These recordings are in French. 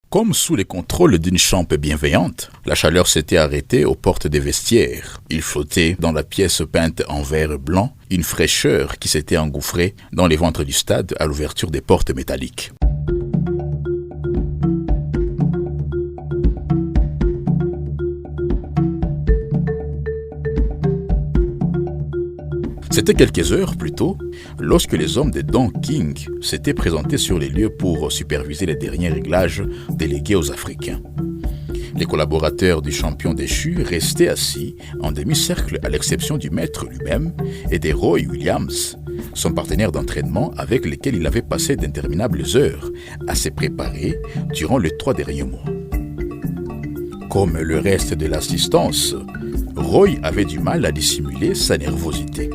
Comme sous les contrôles d'une chambre bienveillante, la chaleur s'était arrêtée aux portes des vestiaires. Il flottait dans la pièce peinte en vert blanc une fraîcheur qui s'était engouffrée dans les ventres du stade à l'ouverture des portes métalliques. C'était quelques heures plus tôt, lorsque les hommes de Don King s'étaient présentés sur les lieux pour superviser les derniers réglages délégués aux Africains. Les collaborateurs du champion déchu restaient assis en demi-cercle à l'exception du maître lui-même et de Roy Williams, son partenaire d'entraînement avec lequel il avait passé d'interminables heures à se préparer durant les 3 derniers mois. Comme le reste de l'assistance, Roy avait du mal à dissimuler sa nervosité.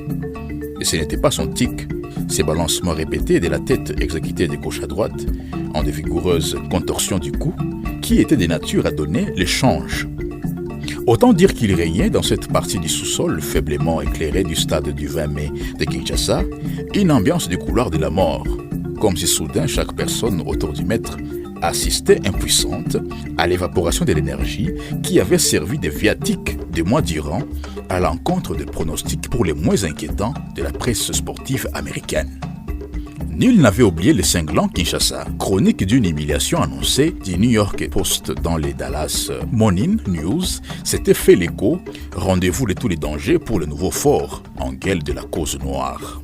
Et ce n'était pas son tic, ses balancements répétés de la tête exécutés de gauche à droite, en de vigoureuses contorsions du cou, qui étaient de nature à donner le change. Autant dire qu'il régnait dans cette partie du sous-sol faiblement éclairée du stade du 20 mai de Kinshasa une ambiance du couloir de la mort, comme si soudain chaque personne autour du maître assistait impuissante à l'évaporation de l'énergie qui avait servi de viatique des mois durant à l'encontre des pronostics pour les moins inquiétants de la presse sportive américaine. Nul n'avait oublié le cinglant Kinshasa, chronique d'une humiliation annoncée du New York Post dans les Dallas Morning News, s'était fait l'écho, rendez-vous de tous les dangers pour le nouveau fort en gueule de la cause noire.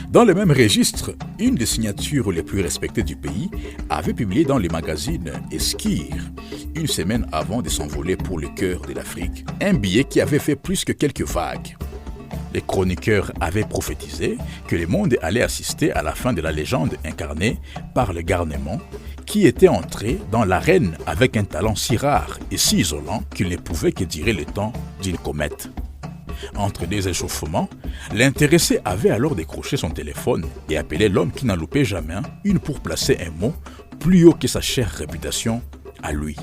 Dans le même registre, une des signatures les plus respectées du pays avait publié dans les magazines Esquire, une semaine avant de s'envoler pour le cœur de l'Afrique, un billet qui avait fait plus que quelques vagues. Les chroniqueurs avaient prophétisé que le monde allait assister à la fin de la légende incarnée par le garnement, qui était entré dans l'arène avec un talent si rare et si isolant qu'il ne pouvait que durer le temps d'une comète. Entre deux échauffements, l'intéressé avait alors décroché son téléphone et appelé l'homme qui n'en loupait jamais une pour placer un mot plus haut que sa chère réputation à lui.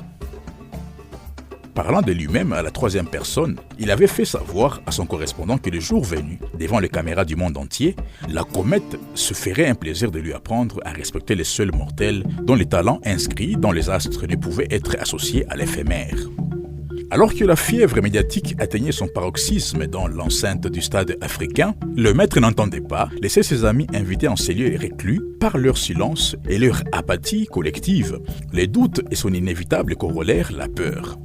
Parlant de lui-même à la 3e personne, il avait fait savoir à son correspondant que le jour venu, devant les caméras du monde entier, la comète se ferait un plaisir de lui apprendre à respecter les seuls mortels dont les talents inscrits dans les astres ne pouvaient être associés à l'éphémère. Alors que la fièvre médiatique atteignait son paroxysme dans l'enceinte du stade africain, le maître n'entendait pas laisser ses amis invités en ces lieux reclus par leur silence et leur apathie collective, les doutes et son inévitable corollaire, la peur.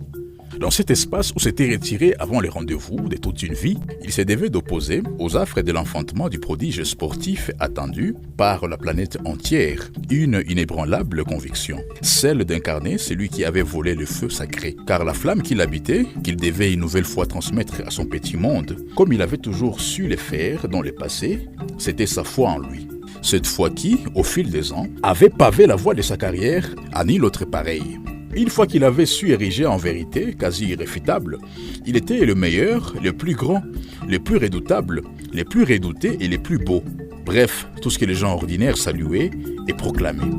Dans cet espace où s'était retiré avant les rendez-vous de toute une vie, il se devait d'opposer aux affres de l'enfantement du prodige sportif attendu par la planète entière une inébranlable conviction, celle d'incarner celui qui avait volé le feu sacré. Car la flamme qui l'habitait, qu'il devait une nouvelle fois transmettre à son petit monde, comme il avait toujours su le faire dans le passé, c'était sa foi en lui. Cette foi qui, au fil des ans, avait pavé la voie de sa carrière à nul autre pareil. Une fois qu'il avait su ériger en vérité, quasi irréfutable, il était le meilleur, le plus grand, le plus redoutable, le plus redouté et le plus beau. Bref, tout ce que les gens ordinaires saluaient et proclamaient.